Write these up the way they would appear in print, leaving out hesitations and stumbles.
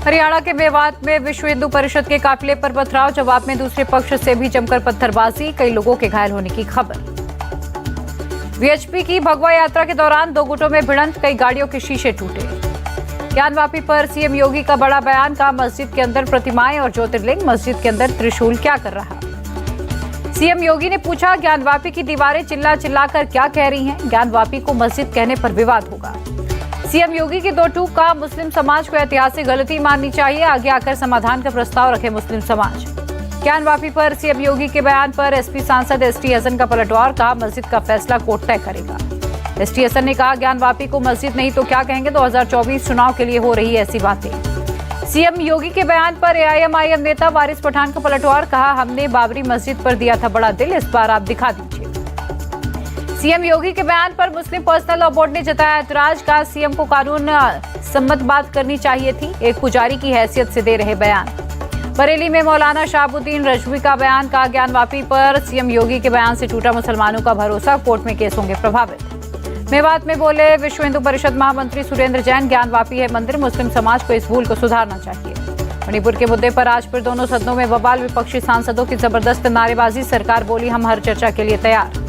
हरियाणा के मेवात में विश्व हिंदू परिषद के काफिले पर पथराव, जवाब में दूसरे पक्ष से भी जमकर पत्थरबाजी, कई लोगों के घायल होने की खबर। वीएचपी की भगवा यात्रा के दौरान 2 गुटों में भिड़ंत, कई गाड़ियों के शीशे टूटे। ज्ञानवापी पर सीएम योगी का बड़ा बयान, कहा मस्जिद के अंदर प्रतिमाएं और ज्योतिर्लिंग, मस्जिद के अंदर त्रिशूल क्या कर रहा। सीएम योगी ने पूछा, ज्ञानवापी की दीवारें चिल्ला चिल्ला कर क्या कह रही हैं, ज्ञानवापी को मस्जिद कहने पर विवाद होगा। सीएम योगी की 2 टूक, कहा मुस्लिम समाज को ऐतिहासिक गलती माननी चाहिए, आगे आकर समाधान का प्रस्ताव रखे मुस्लिम समाज। ज्ञानवापी पर सीएम योगी के बयान पर एसपी सांसद एसटी हसन का पलटवार, कहा मस्जिद का फैसला कोर्ट तय करेगा। एसटी हसन ने कहा, ज्ञानवापी को मस्जिद नहीं तो क्या कहेंगे, 2024 चुनाव के लिए हो रही ऐसी बातें। सीएम योगी के बयान पर एआईएमआईएम नेता वारिस पठान का पलटवार, कहा हमने बाबरी मस्जिद पर दिया था बड़ा दिल, इस बार आप दिखा दीजिए। सीएम योगी के बयान पर मुस्लिम पर्सनल लॉ बोर्ड ने जताया ऐतराज, का सीएम को कानून सम्मत बात करनी चाहिए थी, एक पुजारी की हैसियत से दे रहे बयान। बरेली में मौलाना शहाबुद्दीन रजवी का बयान, कहा ज्ञानवापी पर सीएम योगी के बयान से टूटा मुसलमानों का भरोसा, कोर्ट में केस होंगे प्रभावित। मेवात में बोले विश्व हिंदू परिषद महामंत्री सुरेंद्र जैन, ज्ञानवापी है मंदिर, मुस्लिम समाज को इस भूल को सुधारना चाहिए। मणिपुर के मुद्दे पर आज फिर दोनों सदनों में बवाल, विपक्षी सांसदों की जबरदस्त नारेबाजी, सरकार बोली हम हर चर्चा के लिए तैयार।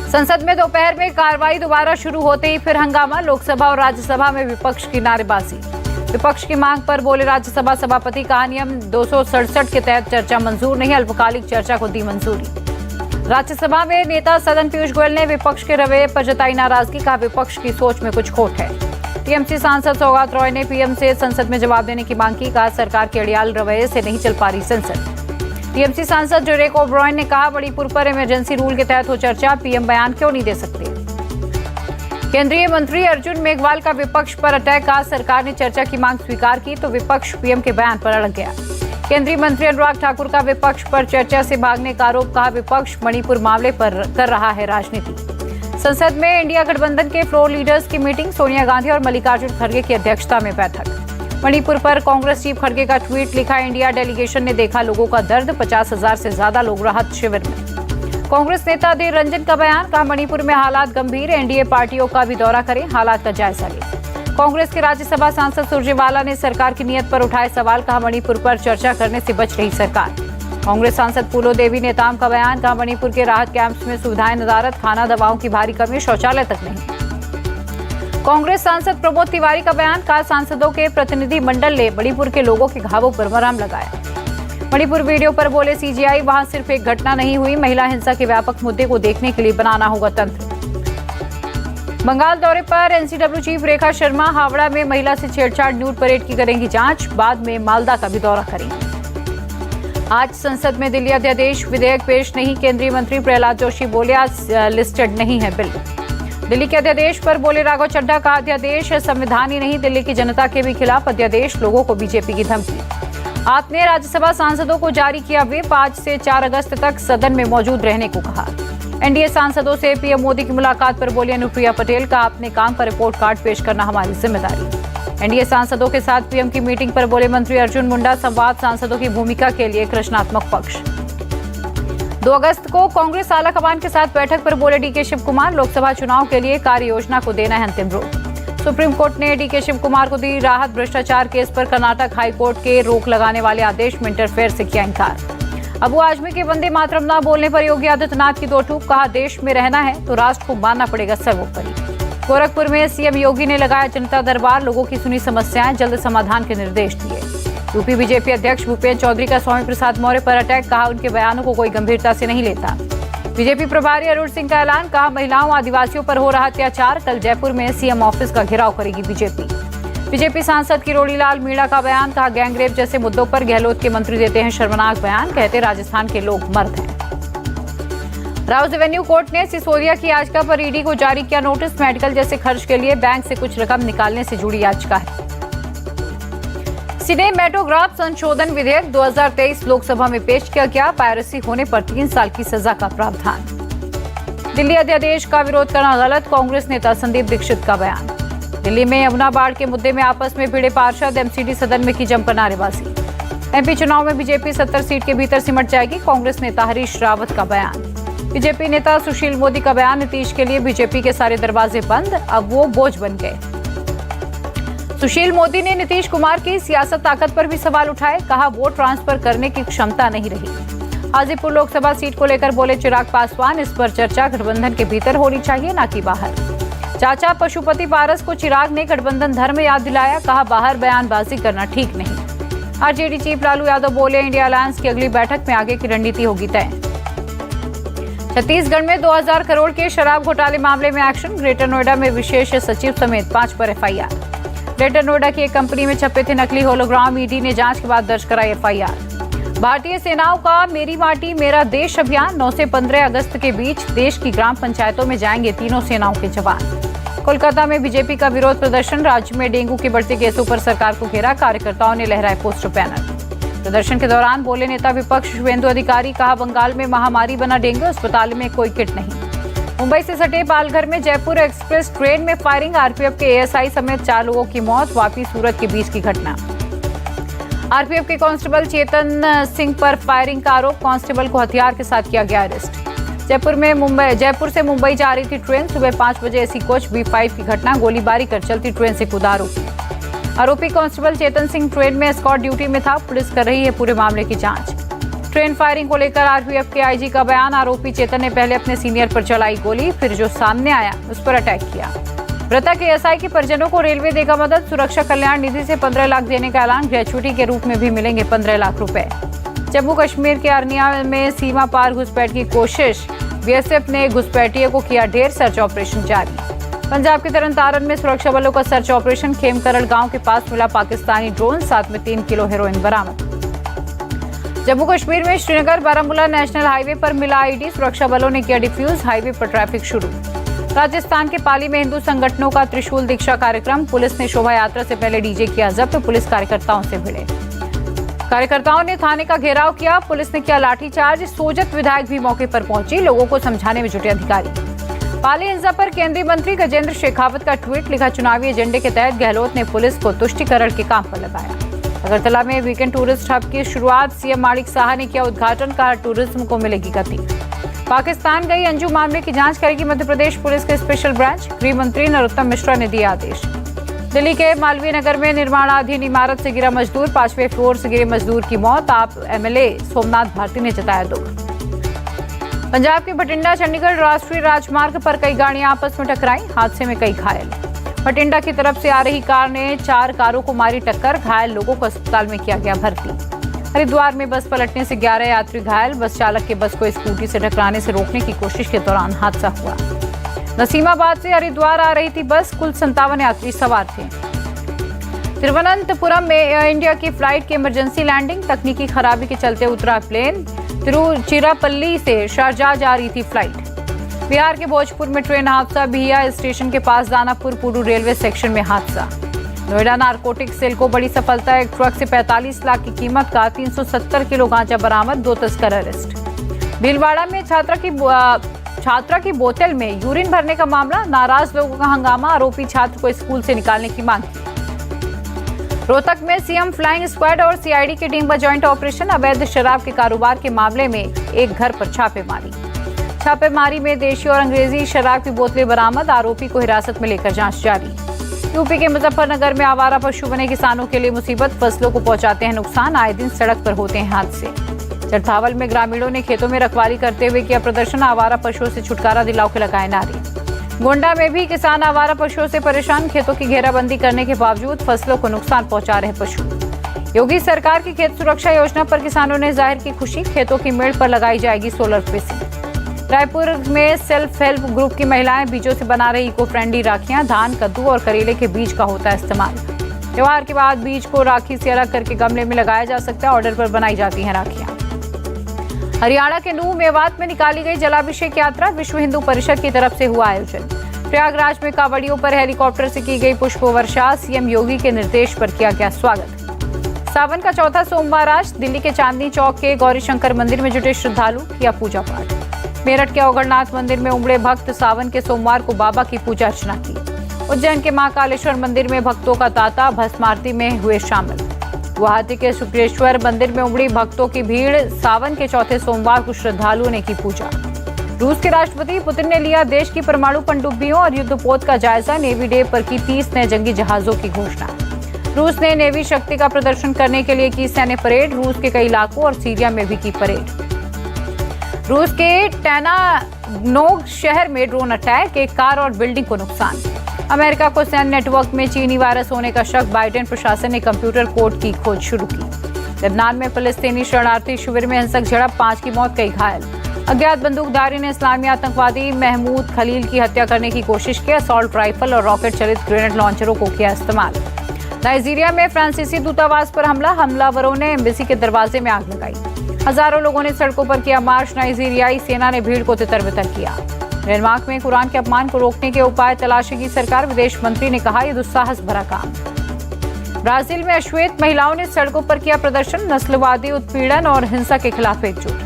संसद में दोपहर में कार्रवाई दोबारा शुरू होते ही फिर हंगामा, लोकसभा और राज्यसभा में विपक्ष की नारेबाजी। विपक्ष की मांग पर बोले राज्यसभा सभापति, कहा नियम 267 के तहत चर्चा मंजूर नहीं, अल्पकालिक चर्चा को दी मंजूरी। राज्यसभा में नेता सदन पीयूष गोयल ने विपक्ष के रवैये पर जताई नाराजगी, कहा विपक्ष की सोच में कुछ खोट है। टीएमसी सांसद सौगात रॉय ने पीएम से संसद में जवाब देने की मांग की, कहा सरकार के अड़ियाल रवैये से नहीं चल पा रही संसद। टीएमसी सांसद डेरेक ओब्रायन ने कहा मणिपुर पर इमरजेंसी रूल के तहत हो चर्चा, पीएम बयान क्यों नहीं दे सकते। केंद्रीय मंत्री अर्जुन मेघवाल का विपक्ष पर अटैक, कहा सरकार ने चर्चा की मांग स्वीकार की तो विपक्ष पीएम के बयान पर अड़क गया। केंद्रीय मंत्री अनुराग ठाकुर का विपक्ष पर चर्चा से भागने का आरोप, कहा विपक्ष मणिपुर मामले पर कर रहा है राजनीति। संसद में इंडिया गठबंधन के फ्लोर लीडर्स की मीटिंग, सोनिया गांधी और मल्लिकार्जुन खड़गे की अध्यक्षता में बैठक। मणिपुर पर कांग्रेस चीफ खड़गे का ट्वीट, लिखा इंडिया डेलीगेशन ने देखा लोगों का दर्द, 50,000 से ज्यादा लोग राहत शिविर में। कांग्रेस नेता अधीर रंजन का बयान, कहा मणिपुर में हालात गंभीर, एनडीए पार्टियों का भी दौरा करें, हालात का जायजा लें। कांग्रेस के राज्यसभा सांसद सुरजेवाला ने सरकार की नीयत पर उठाए सवाल, कहा मणिपुर पर चर्चा करने से बच रही सरकार। कांग्रेस सांसद फूलो देवी नेताम का बयान, कहा मणिपुर के राहत कैंप्स में सुविधाएं नदारद, खाना दवाओं की भारी कमी, शौचालय तक नहीं। कांग्रेस सांसद प्रमोद तिवारी का बयान, कहा सांसदों के प्रतिनिधि मंडल ने मणिपुर के लोगों के घावों पर मरहम लगाया। मणिपुर वीडियो पर बोले सीजीआई, वहां सिर्फ एक घटना नहीं हुई, महिला हिंसा के व्यापक मुद्दे को देखने के लिए बनाना होगा तंत्र। बंगाल दौरे पर एनसीडब्ल्यू चीफ रेखा शर्मा, हावड़ा में महिला से छेड़छाड़ न्यूड परेड की करेंगी जांच, बाद में मालदा का भी दौरा करेंगी। आज संसद में दिल्ली अध्यादेश विधेयक पेश नहीं, केंद्रीय मंत्री प्रहलाद जोशी बोले आज लिस्टेड नहीं है बिल। दिल्ली के अध्यादेश पर बोले राघव चड्ढा, का अध्यादेश संविधान ही नहीं, दिल्ली की जनता के भी खिलाफ अध्यादेश, लोगों को बीजेपी की धमकी। आप ने राज्यसभा सांसदों को जारी किया व्हिप, 5 से 4 अगस्त तक सदन में मौजूद रहने को कहा। एनडीए सांसदों से पीएम मोदी की मुलाकात पर बोली अनुप्रिया पटेल, का अपने काम पर रिपोर्ट कार्ड पेश करना हमारी जिम्मेदारी। एनडीए सांसदों के साथ पीएम की मीटिंग पर बोले मंत्री अर्जुन मुंडा, संवाद सांसदों की भूमिका के लिए एक रचनात्मक पक्ष। 2 अगस्त को कांग्रेस आला कमान के साथ बैठक पर बोले डीके शिव कुमार, लोकसभा चुनाव के लिए कार्य योजना को देना है अंतिम रूप। सुप्रीम कोर्ट ने डीके शिव कुमार को दी राहत, भ्रष्टाचार केस पर कर्नाटक हाईकोर्ट के रोक लगाने वाले आदेश में इंटरफेयर से किया इनकार। अबू आजमी के वंदे मातरम न बोलने पर योगी आदित्यनाथ की 2 टूक, कहा देश में रहना है तो राष्ट्र को मानना पड़ेगा सर्वोपरि। गोरखपुर में सीएम योगी ने लगाया जनता दरबार, लोगों की सुनी समस्याएं, जल्द समाधान के निर्देश दिए। यूपी बीजेपी अध्यक्ष भूपेन्द्र चौधरी का स्वामी प्रसाद मौर्य पर अटैक, कहा उनके बयानों को कोई गंभीरता से नहीं लेता। बीजेपी प्रभारी अरुण सिंह का ऐलान, कहा महिलाओं आदिवासियों पर हो रहा अत्याचार, कल जयपुर में सीएम ऑफिस का घेराव करेगी बीजेपी। बीजेपी सांसद किरोड़ी लाल मीणा का बयान, कहा गैंगरेप जैसे मुद्दों पर गहलोत के मंत्री देते हैं शर्मनाक बयान, कहते राजस्थान के लोग मर्द हैं। राउस एवेन्यू कोर्ट ने सिसोदिया की याचिका पर ईडी को जारी किया नोटिस, मेडिकल जैसे खर्च के लिए बैंक से कुछ रकम निकालने से जुड़ी याचिका है। सिनेमेटोग्राफ संशोधन विधेयक 2023 लोकसभा में पेश किया गया, पायरेसी होने पर 3 साल की सजा का प्रावधान। दिल्ली अध्यादेश का विरोध करना गलत, कांग्रेस नेता संदीप दीक्षित का बयान। दिल्ली में यमुना बाढ़ के मुद्दे में आपस में भिड़े पार्षद, एमसीडी सदन में की जमकर नारेबाजी। एमपी चुनाव में बीजेपी 70 सीट के भीतर सिमट जाएगी, कांग्रेस नेता हरीश रावत का बयान। बीजेपी नेता सुशील मोदी का बयान, नीतीश के लिए बीजेपी के सारे दरवाजे बंद, अब वो बोझ बन गए। सुशील मोदी ने नीतीश कुमार की सियासत ताकत पर भी सवाल उठाए। कहा वोट ट्रांसफर करने की क्षमता नहीं रही। हाजीपुर लोकसभा सीट को लेकर बोले चिराग पासवान, इस पर चर्चा गठबंधन के भीतर होनी चाहिए, न कि बाहर। चाचा पशुपति पारस को चिराग ने गठबंधन धर्म याद दिलाया। कहा बाहर बयानबाजी करना ठीक नहीं। आरजेडी चीफ लालू यादव बोले इंडिया अलायंस की अगली बैठक में आगे की रणनीति होगी तय। छत्तीसगढ़ में 2000 करोड़ के शराब घोटाले मामले में एक्शन। ग्रेटर नोएडा में विशेष सचिव समेत 5 पर एफआईआर। ग्रेटर नोएडा की एक कंपनी में छपे थे नकली होलोग्राम। ईडी ने जांच के बाद दर्ज कराई एफआईआर। भारतीय सेनाओं का मेरी माटी मेरा देश अभियान 9 से 15 अगस्त के बीच देश की ग्राम पंचायतों में जाएंगे तीनों सेनाओं के जवान। कोलकाता में बीजेपी का विरोध प्रदर्शन। राज्य में डेंगू के बढ़ते केसों पर सरकार को घेरा। कार्यकर्ताओं ने लहराए पोस्टर बैनर। प्रदर्शन के दौरान बोले नेता विपक्ष शुभेंदु अधिकारी। कहा बंगाल में महामारी बना डेंगू, अस्पताल में कोई किट नहीं। मुंबई से सटे पालघर में जयपुर एक्सप्रेस ट्रेन में फायरिंग। आरपीएफ के एएसआई समेत 4 लोगों की मौत। वापी सूरत के बीच की घटना। आरपीएफ के कांस्टेबल चेतन सिंह पर फायरिंग का आरोप। कांस्टेबल को हथियार के साथ किया गया अरेस्ट। जयपुर से मुंबई जा रही थी ट्रेन। सुबह 5 बजे एसी कोच B5 की घटना। गोलीबारी कर चलती ट्रेन से कूदा आरोपी कांस्टेबल चेतन सिंह ट्रेन में एस्कॉर्ट ड्यूटी में था। पुलिस कर रही है पूरे मामले की जांच। ट्रेन फायरिंग को लेकर आरपीएफ के आईजी का बयान। आरोपी चेतन ने पहले अपने सीनियर पर चलाई गोली, फिर जो सामने आया उस पर अटैक किया। मृतक एएसआई के परिजनों को रेलवे देगा मदद। सुरक्षा कल्याण निधि से 15 लाख देने का ऐलान। ग्रेच्युटी के रूप में भी मिलेंगे 15 लाख रुपए। जम्मू कश्मीर के अरनिया में सीमा पार घुसपैठ की कोशिश। बीएसएफ ने घुसपैठियों को किया ढेर। सर्च ऑपरेशन जारी। पंजाब के तरनतारन में सुरक्षा बलों का सर्च ऑपरेशन। खेमकरड़ गांव के पास मिला पाकिस्तानी ड्रोन, साथ में 3 किलो हेरोइन बरामद। जम्मू कश्मीर में श्रीनगर बारामूला नेशनल हाईवे पर मिला आईडी। सुरक्षा बलों ने किया डिफ्यूज। हाईवे पर ट्रैफिक शुरू। राजस्थान के पाली में हिंदू संगठनों का त्रिशूल दीक्षा कार्यक्रम। पुलिस ने शोभा यात्रा से पहले डीजे किया जब्त। पुलिस कार्यकर्ताओं से भिड़े। कार्यकर्ताओं ने थाने का घेराव किया। पुलिस ने किया लाठीचार्ज। सोजत विधायक भी मौके पर पहुंची। लोगों को समझाने में जुटे अधिकारी। पाली हिंसा पर केंद्रीय मंत्री गजेंद्र शेखावत का ट्वीट। लिखा चुनावी एजेंडे के तहत गहलोत ने पुलिस को तुष्टिकरण के काम पर लगाया। अगरतला में वीकेंड टूरिस्ट हब की शुरुआत। सीएम माणिक साहा ने किया उद्घाटन। कहा टूरिज्म को मिलेगी गति। पाकिस्तान गई अंजू मामले की जांच करेगी मध्य प्रदेश पुलिस के स्पेशल ब्रांच। गृह मंत्री नरोत्तम मिश्रा ने दिए आदेश। दिल्ली के मालवीय नगर में निर्माणाधीन इमारत से गिरा मजदूर। 5वें फ्लोर से गिरे मजदूर की मौत। आप एमएलए सोमनाथ भारती ने जताया दुख। पंजाब के बठिंडा चंडीगढ़ राष्ट्रीय राजमार्ग पर कई गाड़ियां आपस में टकराई। हादसे में कई घायल। बठिंडा की तरफ से आ रही कार ने 4 कारों को मारी टक्कर। घायल लोगों को अस्पताल में किया गया भर्ती। हरिद्वार में बस पलटने से 11 यात्री घायल। बस चालक के बस को स्कूटी से टकराने से रोकने की कोशिश के दौरान हादसा हुआ। नसीमाबाद से हरिद्वार आ रही थी बस। कुल 57 यात्री सवार थे। तिरुवनंतपुरम में एयर इंडिया की फ्लाइट की इमरजेंसी लैंडिंग। तकनीकी खराबी के चलते उतरा प्लेन। तिरुचिरापल्ली से शारजाह जा रही थी फ्लाइट। बिहार के भोजपुर में ट्रेन हादसा। बिहिया स्टेशन के पास दानापुर पुरू रेलवे सेक्शन में हादसा। नोएडा नारकोटिक सेल को बड़ी सफलता। एक ट्रक से 45 लाख की कीमत का 370 किलो गांजा बरामद। 2 तस्कर अरेस्ट। भीलवाड़ा में छात्रा की बोतल में यूरिन भरने का मामला। नाराज लोगों का हंगामा। आरोपी छात्र को स्कूल से निकालने की मांग की। रोहतक में सीएम फ्लाइंग स्क्वाड और सीआईडी की टीम का ज्वाइंट ऑपरेशन। अवैध शराब के कारोबार के मामले में एक घर पर छापेमारी में देशी और अंग्रेजी शराब की बोतलें बरामद। आरोपी को हिरासत में लेकर जांच जारी। यूपी के मुजफ्फरनगर में आवारा पशु बने किसानों के लिए मुसीबत। फसलों को पहुंचाते हैं नुकसान। आए दिन सड़क पर होते हैं हादसे। चरथावल में ग्रामीणों ने खेतों में रखवाली करते हुए किया प्रदर्शन। आवारा पशुओं से छुटकारा दिलाओ के लगाए नारे। गोंडा में भी किसान आवारा पशुओं से परेशान। खेतों की घेराबंदी करने के बावजूद फसलों को नुकसान पहुंचा रहे पशु। योगी सरकार की खेत सुरक्षा योजना पर किसानों ने जाहिर की खुशी। खेतों की मेड़ पर लगाई जाएगी सोलर फेंसिंग। रायपुर में सेल्फ हेल्प ग्रुप की महिलाएं बीजों से बना रही इको फ्रेंडली राखियां। धान, कद्दू और करेले के बीज का होता है इस्तेमाल। त्योहार के बाद बीज को राखी से अलग करके गमले में लगाया जा सकता है। ऑर्डर पर बनाई जाती हैं राखियां। हरियाणा के नूह मेवात में निकाली गई जलाभिषेक यात्रा। विश्व हिंदू परिषद की तरफ से हुआ आयोजन। प्रयागराज में कांवड़ियों पर हेलीकॉप्टर से की गई पुष्प वर्षा। सीएम योगी के निर्देश पर किया गया स्वागत। सावन का चौथा सोमवार आज। दिल्ली के चांदनी चौक के गौरीशंकर मंदिर में जुटे श्रद्धालु। किया पूजा पाठ। मेरठ के औगड़नाथ मंदिर में उमड़े भक्त। सावन के सोमवार को बाबा की पूजा अर्चना की। उज्जैन के महाकालेश्वर मंदिर में भक्तों का तांता। भस्म आरती में हुए शामिल। गुवाहाटी के शुक्रेश्वर मंदिर में उमड़ी भक्तों की भीड़। सावन के चौथे सोमवार को श्रद्धालुओं ने की पूजा। रूस के राष्ट्रपति पुतिन ने लिया देश की परमाणु पनडुब्बियों और युद्धपोत का जायजा। नेवी डे पर की 30 नए जंगी जहाजों की घोषणा। रूस ने नेवी शक्ति का प्रदर्शन करने के लिए की सैन्य परेड। रूस के कई इलाकों और सीरिया में भी की परेड। रूस के टैनानोग शहर में ड्रोन अटैक, एक कार और बिल्डिंग को नुकसान। अमेरिका को सैन्य नेटवर्क में चीनी वायरस होने का शक, बाइडेन प्रशासन ने कंप्यूटर कोड की खोज शुरू की। लेबनान में फिलिस्तीनी शरणार्थी शिविर में हिंसक झड़प, 5 की मौत, कई घायल। अज्ञात बंदूकधारी ने इस्लामी आतंकवादी महमूद खलील की हत्या करने की कोशिश की। असॉल्ट राइफल और रॉकेट चलित ग्रेनेड लॉन्चरों को किया इस्तेमाल। नाइजीरिया में फ्रांसीसी दूतावास पर हमलावरों ने एम्बेसी के दरवाजे में आग लगाई। हजारों लोगों ने सड़कों पर किया मार्च। नाइजीरियाई सेना ने भीड़ को तितर-बितर किया। डेनमार्क में कुरान के अपमान को रोकने के उपाय तलाशेगी सरकार। विदेश मंत्री ने कहा, यह दुस्साहस भरा काम। ब्राजील में अश्वेत महिलाओं ने सड़कों पर किया प्रदर्शन। नस्लवादी उत्पीड़न और हिंसा के खिलाफ एकजुट।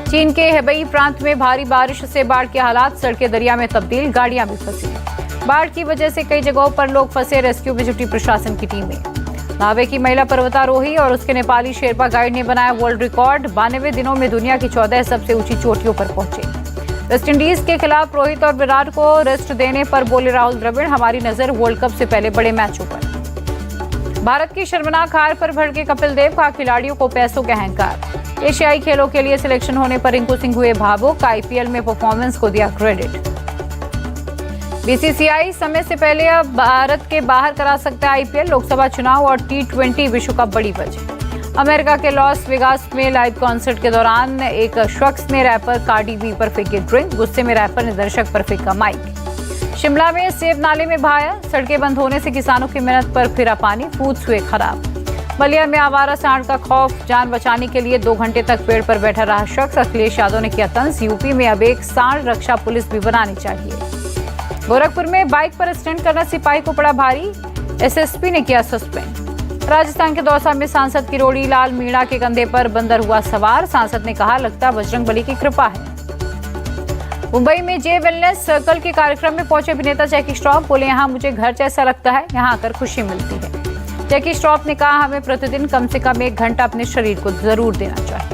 चीन के हेबई प्रांत में भारी बारिश से बाढ़ के हालात, सड़कें दरिया में तब्दील, गाड़ियां भी फंसी। बाढ़ की वजह से कई जगहों पर लोग फंसे, रेस्क्यू में जुटी प्रशासन की टीमें। नावे की महिला पर्वतारोही और उसके नेपाली शेरपा गाइड ने बनाया वर्ल्ड रिकॉर्ड। 92 दिनों में दुनिया की 14 सबसे ऊंची चोटियों पर पहुंचे। वेस्टइंडीज के खिलाफ रोहित और विराट को रेस्ट देने पर बोले राहुल द्रविड़, हमारी नजर वर्ल्ड कप से पहले बड़े मैचों पर। भारत की शर्मनाक हार पर भड़के कपिल देव, का खिलाड़ियों को पैसों के अहंकार। एशियाई खेलों के लिए सिलेक्शन होने पर रिंकू सिंह हुए भावुक, आईपीएल में परफॉर्मेंस को दिया क्रेडिट। बीसीसीआई समय से पहले अब भारत के बाहर करा सकता है आईपीएल, लोकसभा चुनाव और T20 विश्व कप बड़ी वजह। अमेरिका के लॉस वेगास में लाइव कॉन्सर्ट के दौरान एक शख्स ने रैपर कार्डी बी पर फेंकी ड्रिंक। गुस्से में रैपर ने दर्शक पर फेंका माइक। शिमला में सेब नाले में बहाया, सड़कें बंद होने से किसानों की मेहनत पर फिरा पानी, फूड्स हुए खराब। बलिया में आवारा सांड का खौफ, जान बचाने के लिए 2 घंटे तक पेड़ पर बैठा रहा शख्स। अखिलेश यादव ने किया तंज, यूपी में अब एक सांड रक्षा पुलिस भी बनानी चाहिए। गोरखपुर में बाइक पर स्टंट करना सिपाही को पड़ा भारी, एसएसपी ने किया सस्पेंड। राजस्थान के दौसा में सांसद किरोड़ी लाल मीणा के कंधे पर बंदर हुआ सवार। सांसद ने कहा, लगता बजरंगबली की कृपा है। मुंबई में जे वेलनेस सर्कल के कार्यक्रम में पहुंचे अभिनेता जैकी श्रॉफ, बोले, यहाँ मुझे घर जैसा लगता है, यहाँ आकर खुशी मिलती है। जैकी श्रॉफ ने कहा, हमें प्रतिदिन कम से कम 1 घंटा अपने शरीर को जरूर देना चाहिए।